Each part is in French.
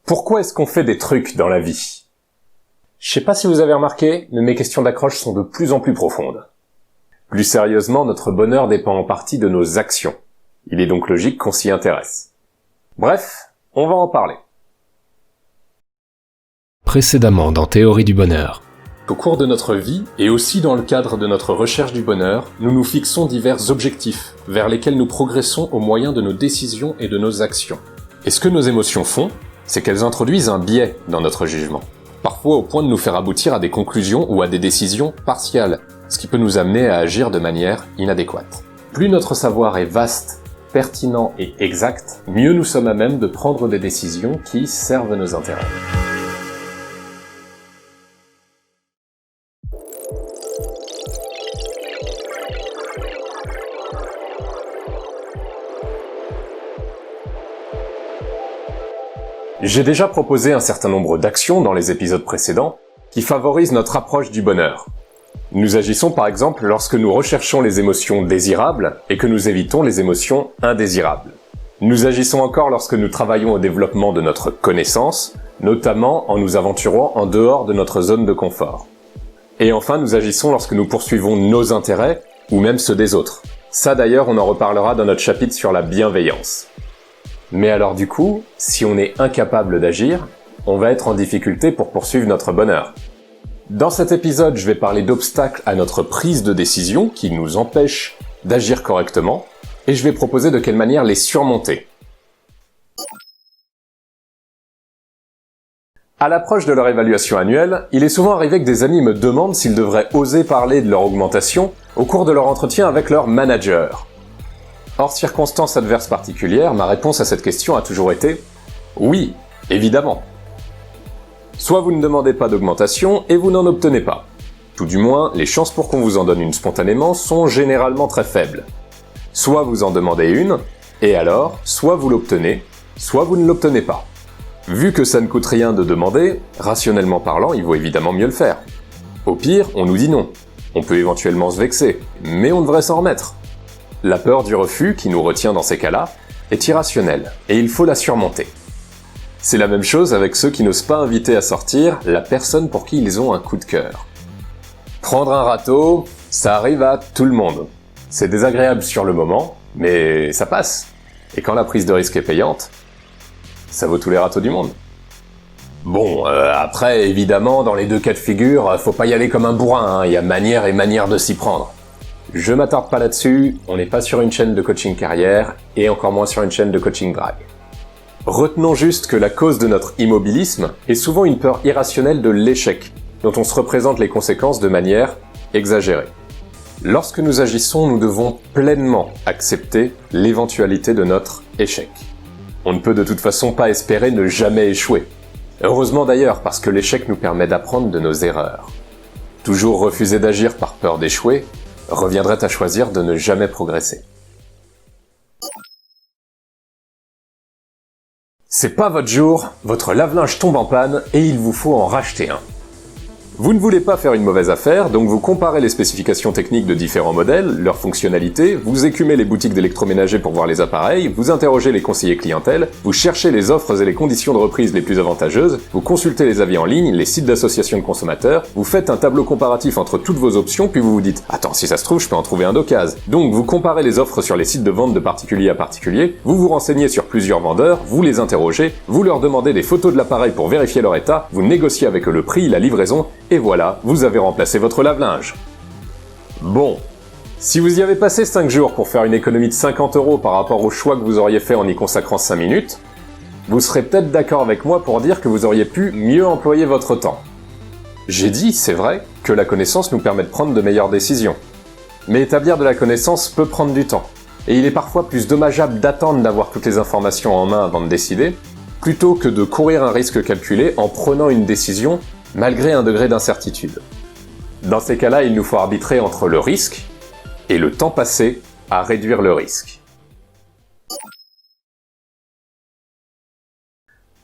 Pourquoi est-ce qu'on fait des trucs dans la vie? Je sais pas si vous avez remarqué, mais mes questions d'accroche sont de plus en plus profondes. Plus sérieusement, notre bonheur dépend en partie de nos actions. Il est donc logique qu'on s'y intéresse. Bref, on va en parler. Précédemment dans Théorie du bonheur. Au cours de notre vie, et aussi dans le cadre de notre recherche du bonheur, nous nous fixons divers objectifs, vers lesquels nous progressons au moyen de nos décisions et de nos actions. Et ce que nos émotions font, c'est qu'elles introduisent un biais dans notre jugement. Parfois au point de nous faire aboutir à des conclusions ou à des décisions partiales, ce qui peut nous amener à agir de manière inadéquate. Plus notre savoir est vaste, pertinent et exact, mieux nous sommes à même de prendre des décisions qui servent nos intérêts. J'ai déjà proposé un certain nombre d'actions dans les épisodes précédents qui favorisent notre approche du bonheur. Nous agissons par exemple lorsque nous recherchons les émotions désirables et que nous évitons les émotions indésirables. Nous agissons encore lorsque nous travaillons au développement de notre connaissance, notamment en nous aventurant en dehors de notre zone de confort. Et enfin, nous agissons lorsque nous poursuivons nos intérêts ou même ceux des autres. Ça d'ailleurs, on en reparlera dans notre chapitre sur la bienveillance. Mais alors du coup, si on est incapable d'agir, on va être en difficulté pour poursuivre notre bonheur. Dans cet épisode, je vais parler d'obstacles à notre prise de décision qui nous empêchent d'agir correctement, et je vais proposer de quelle manière les surmonter. À l'approche de leur évaluation annuelle, il est souvent arrivé que des amis me demandent s'ils devraient oser parler de leur augmentation au cours de leur entretien avec leur manager. Hors circonstances adverses particulières, ma réponse à cette question a toujours été « Oui, évidemment ». Soit vous ne demandez pas d'augmentation et vous n'en obtenez pas. Tout du moins, les chances pour qu'on vous en donne une spontanément sont généralement très faibles. Soit vous en demandez une, et alors, soit vous l'obtenez, soit vous ne l'obtenez pas. Vu que ça ne coûte rien de demander, rationnellement parlant, il vaut évidemment mieux le faire. Au pire, on nous dit non. On peut éventuellement se vexer, mais on devrait s'en remettre. La peur du refus, qui nous retient dans ces cas-là, est irrationnelle, et il faut la surmonter. C'est la même chose avec ceux qui n'osent pas inviter à sortir la personne pour qui ils ont un coup de cœur. Prendre un râteau, ça arrive à tout le monde. C'est désagréable sur le moment, mais ça passe. Et quand la prise de risque est payante, ça vaut tous les râteaux du monde. Bon, après, évidemment, dans les deux cas de figure, faut pas y aller comme un bourrin, hein, y a manière et manière de s'y prendre. Je m'attarde pas là-dessus, on n'est pas sur une chaîne de coaching carrière, et encore moins sur une chaîne de coaching drague. Retenons juste que la cause de notre immobilisme est souvent une peur irrationnelle de l'échec, dont on se représente les conséquences de manière exagérée. Lorsque nous agissons, nous devons pleinement accepter l'éventualité de notre échec. On ne peut de toute façon pas espérer ne jamais échouer. Heureusement d'ailleurs, parce que l'échec nous permet d'apprendre de nos erreurs. Toujours refuser d'agir par peur d'échouer reviendrait à choisir de ne jamais progresser. C'est pas votre jour, votre lave-linge tombe en panne et il vous faut en racheter un. Vous ne voulez pas faire une mauvaise affaire, donc vous comparez les spécifications techniques de différents modèles, leurs fonctionnalités, vous écumez les boutiques d'électroménager pour voir les appareils, vous interrogez les conseillers clientèle, vous cherchez les offres et les conditions de reprise les plus avantageuses, vous consultez les avis en ligne, les sites d'associations de consommateurs, vous faites un tableau comparatif entre toutes vos options, puis vous vous dites « Attends, si ça se trouve, je peux en trouver un d'occasion ». Donc vous comparez les offres sur les sites de vente de particulier à particulier, vous vous renseignez sur plusieurs vendeurs, vous les interrogez, vous leur demandez des photos de l'appareil pour vérifier leur état, vous négociez avec eux le prix, la livraison, et voilà, vous avez remplacé votre lave-linge. Bon, si vous y avez passé 5 jours pour faire une économie de 50 € par rapport au choix que vous auriez fait en y consacrant 5 minutes, vous serez peut-être d'accord avec moi pour dire que vous auriez pu mieux employer votre temps. J'ai dit, c'est vrai, que la connaissance nous permet de prendre de meilleures décisions. Mais établir de la connaissance peut prendre du temps, et il est parfois plus dommageable d'attendre d'avoir toutes les informations en main avant de décider, plutôt que de courir un risque calculé en prenant une décision malgré un degré d'incertitude. Dans ces cas-là, il nous faut arbitrer entre le risque et le temps passé à réduire le risque.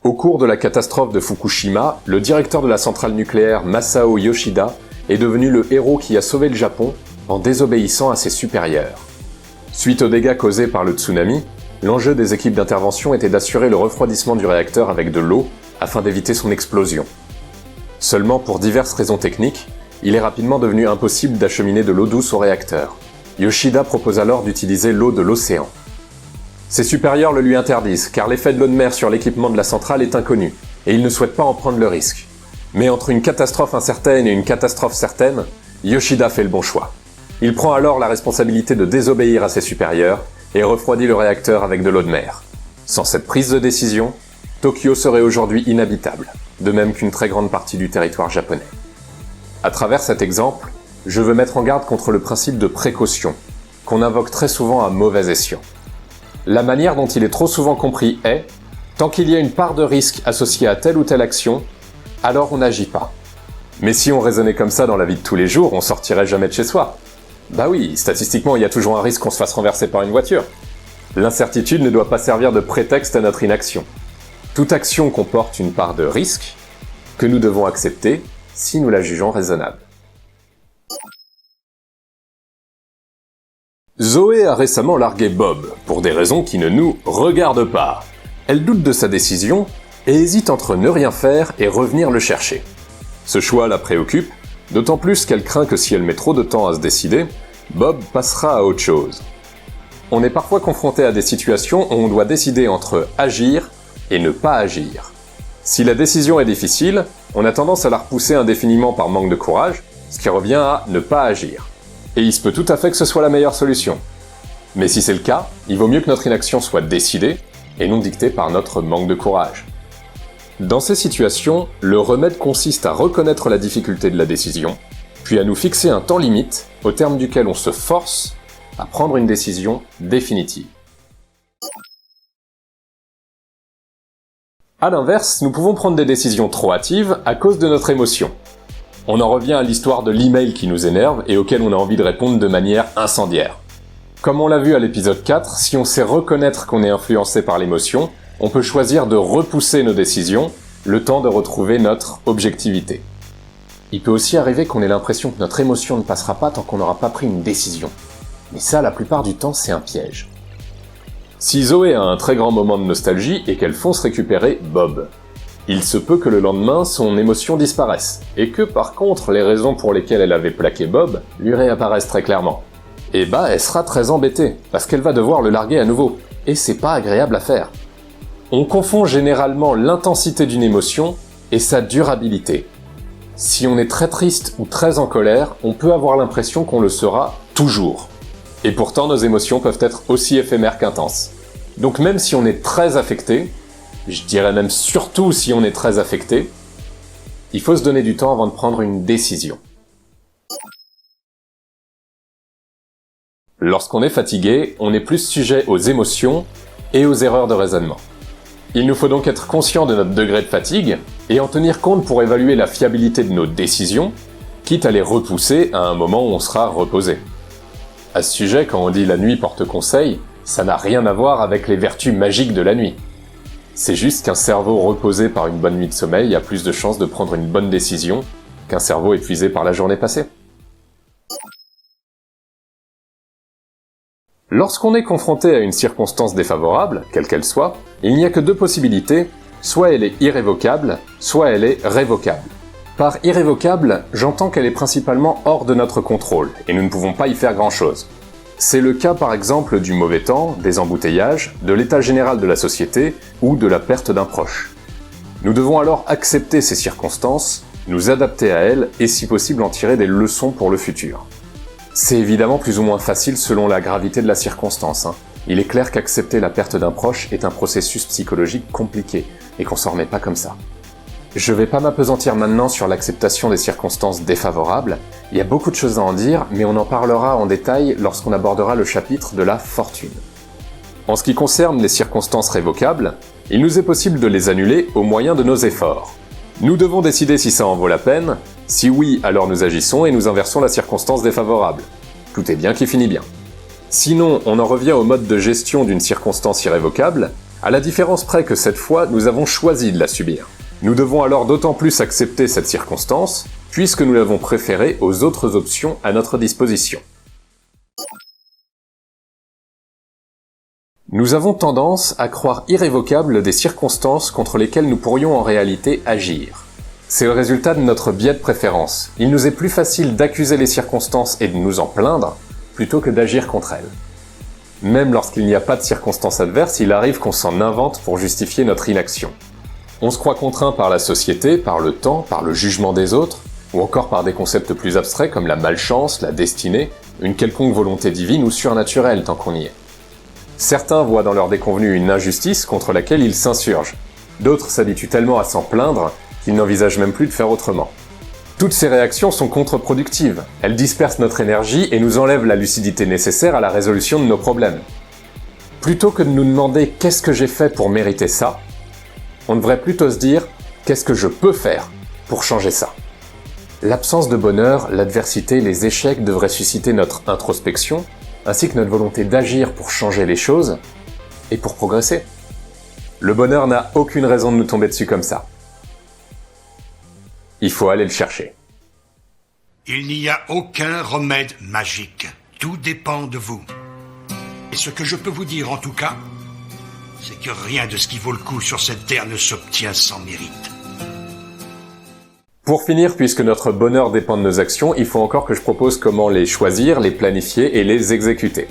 Au cours de la catastrophe de Fukushima, le directeur de la centrale nucléaire Masao Yoshida est devenu le héros qui a sauvé le Japon en désobéissant à ses supérieurs. Suite aux dégâts causés par le tsunami, l'enjeu des équipes d'intervention était d'assurer le refroidissement du réacteur avec de l'eau afin d'éviter son explosion. Seulement pour diverses raisons techniques, il est rapidement devenu impossible d'acheminer de l'eau douce au réacteur. Yoshida propose alors d'utiliser l'eau de l'océan. Ses supérieurs le lui interdisent, car l'effet de l'eau de mer sur l'équipement de la centrale est inconnu, et il ne souhaite pas en prendre le risque. Mais entre une catastrophe incertaine et une catastrophe certaine, Yoshida fait le bon choix. Il prend alors la responsabilité de désobéir à ses supérieurs et refroidit le réacteur avec de l'eau de mer. Sans cette prise de décision, Tokyo serait aujourd'hui inhabitable, de même qu'une très grande partie du territoire japonais. À travers cet exemple, je veux mettre en garde contre le principe de précaution, qu'on invoque très souvent à mauvais escient. La manière dont il est trop souvent compris est « tant qu'il y a une part de risque associée à telle ou telle action, alors on n'agit pas ». Mais si on raisonnait comme ça dans la vie de tous les jours, on sortirait jamais de chez soi. Bah oui, statistiquement, il y a toujours un risque qu'on se fasse renverser par une voiture. L'incertitude ne doit pas servir de prétexte à notre inaction. Toute action comporte une part de risque que nous devons accepter si nous la jugeons raisonnable. Zoé a récemment largué Bob, pour des raisons qui ne nous regardent pas. Elle doute de sa décision et hésite entre ne rien faire et revenir le chercher. Ce choix la préoccupe, d'autant plus qu'elle craint que si elle met trop de temps à se décider, Bob passera à autre chose. On est parfois confronté à des situations où on doit décider entre agir et ne pas agir. Si la décision est difficile, on a tendance à la repousser indéfiniment par manque de courage, ce qui revient à ne pas agir. Et il se peut tout à fait que ce soit la meilleure solution. Mais si c'est le cas, il vaut mieux que notre inaction soit décidée et non dictée par notre manque de courage. Dans ces situations, le remède consiste à reconnaître la difficulté de la décision, puis à nous fixer un temps limite au terme duquel on se force à prendre une décision définitive. A l'inverse, nous pouvons prendre des décisions trop hâtives à cause de notre émotion. On en revient à l'histoire de l'email qui nous énerve et auquel on a envie de répondre de manière incendiaire. Comme on l'a vu à l'épisode 4, si on sait reconnaître qu'on est influencé par l'émotion, on peut choisir de repousser nos décisions, le temps de retrouver notre objectivité. Il peut aussi arriver qu'on ait l'impression que notre émotion ne passera pas tant qu'on n'aura pas pris une décision. Mais ça, la plupart du temps, c'est un piège. Si Zoé a un très grand moment de nostalgie et qu'elle fonce récupérer Bob, il se peut que le lendemain, son émotion disparaisse, et que par contre, les raisons pour lesquelles elle avait plaqué Bob lui réapparaissent très clairement. Et bah, elle sera très embêtée, parce qu'elle va devoir le larguer à nouveau, et c'est pas agréable à faire. On confond généralement l'intensité d'une émotion et sa durabilité. Si on est très triste ou très en colère, on peut avoir l'impression qu'on le sera toujours. Et pourtant, nos émotions peuvent être aussi éphémères qu'intenses. Donc même si on est très affecté, je dirais même surtout si on est très affecté, il faut se donner du temps avant de prendre une décision. Lorsqu'on est fatigué, on est plus sujet aux émotions et aux erreurs de raisonnement. Il nous faut donc être conscient de notre degré de fatigue et en tenir compte pour évaluer la fiabilité de nos décisions, quitte à les repousser à un moment où on sera reposé. À ce sujet, quand on dit la nuit porte conseil, ça n'a rien à voir avec les vertus magiques de la nuit. C'est juste qu'un cerveau reposé par une bonne nuit de sommeil a plus de chances de prendre une bonne décision qu'un cerveau épuisé par la journée passée. Lorsqu'on est confronté à une circonstance défavorable, quelle qu'elle soit, il n'y a que deux possibilités, soit elle est irrévocable, soit elle est révocable. Par irrévocable, j'entends qu'elle est principalement hors de notre contrôle, et nous ne pouvons pas y faire grand-chose. C'est le cas par exemple du mauvais temps, des embouteillages, de l'état général de la société, ou de la perte d'un proche. Nous devons alors accepter ces circonstances, nous adapter à elles, et si possible en tirer des leçons pour le futur. C'est évidemment plus ou moins facile selon la gravité de la circonstance. Il est clair qu'accepter la perte d'un proche est un processus psychologique compliqué, et qu'on s'en remet pas comme ça. Je vais pas m'appesantir maintenant sur l'acceptation des circonstances défavorables, il y a beaucoup de choses à en dire, mais on en parlera en détail lorsqu'on abordera le chapitre de la fortune. En ce qui concerne les circonstances révocables, il nous est possible de les annuler au moyen de nos efforts. Nous devons décider si ça en vaut la peine, si oui, alors nous agissons et nous inversons la circonstance défavorable. Tout est bien qui finit bien. Sinon, on en revient au mode de gestion d'une circonstance irrévocable, à la différence près que cette fois, nous avons choisi de la subir. Nous devons alors d'autant plus accepter cette circonstance, puisque nous l'avons préférée aux autres options à notre disposition. Nous avons tendance à croire irrévocables des circonstances contre lesquelles nous pourrions en réalité agir. C'est le résultat de notre biais de préférence. Il nous est plus facile d'accuser les circonstances et de nous en plaindre, plutôt que d'agir contre elles. Même lorsqu'il n'y a pas de circonstances adverses, il arrive qu'on s'en invente pour justifier notre inaction. On se croit contraint par la société, par le temps, par le jugement des autres, ou encore par des concepts plus abstraits comme la malchance, la destinée, une quelconque volonté divine ou surnaturelle tant qu'on y est. Certains voient dans leur déconvenue une injustice contre laquelle ils s'insurgent. D'autres s'habituent tellement à s'en plaindre qu'ils n'envisagent même plus de faire autrement. Toutes ces réactions sont contre-productives. Elles dispersent notre énergie et nous enlèvent la lucidité nécessaire à la résolution de nos problèmes. Plutôt que de nous demander « qu'est-ce que j'ai fait pour mériter ça ?», on devrait plutôt se dire « qu'est-ce que je peux faire pour changer ça ?» L'absence de bonheur, l'adversité, les échecs devraient susciter notre introspection, ainsi que notre volonté d'agir pour changer les choses et pour progresser. Le bonheur n'a aucune raison de nous tomber dessus comme ça. Il faut aller le chercher. Il n'y a aucun remède magique. Tout dépend de vous. Et ce que je peux vous dire en tout cas, c'est que rien de ce qui vaut le coup sur cette terre ne s'obtient sans mérite. Pour finir, puisque notre bonheur dépend de nos actions, il faut encore que je propose comment les choisir, les planifier et les exécuter.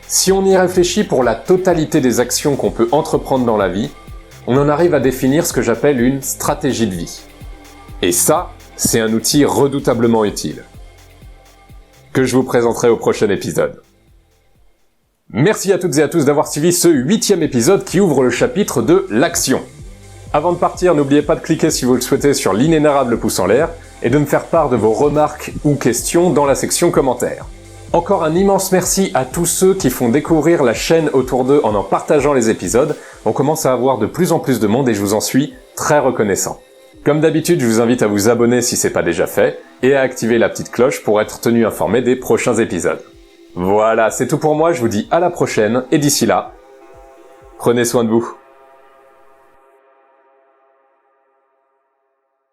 Si on y réfléchit pour la totalité des actions qu'on peut entreprendre dans la vie, on en arrive à définir ce que j'appelle une stratégie de vie. Et ça, c'est un outil redoutablement utile, que je vous présenterai au prochain épisode. Merci à toutes et à tous d'avoir suivi ce 8e épisode qui ouvre le chapitre de l'action. Avant de partir, n'oubliez pas de cliquer si vous le souhaitez sur l'inénarrable pouce en l'air et de me faire part de vos remarques ou questions dans la section commentaires. Encore un immense merci à tous ceux qui font découvrir la chaîne autour d'eux en partageant les épisodes. On commence à avoir de plus en plus de monde et je vous en suis très reconnaissant. Comme d'habitude, je vous invite à vous abonner si c'est pas déjà fait, et à activer la petite cloche pour être tenu informé des prochains épisodes. Voilà, c'est tout pour moi, je vous dis à la prochaine, et d'ici là, prenez soin de vous.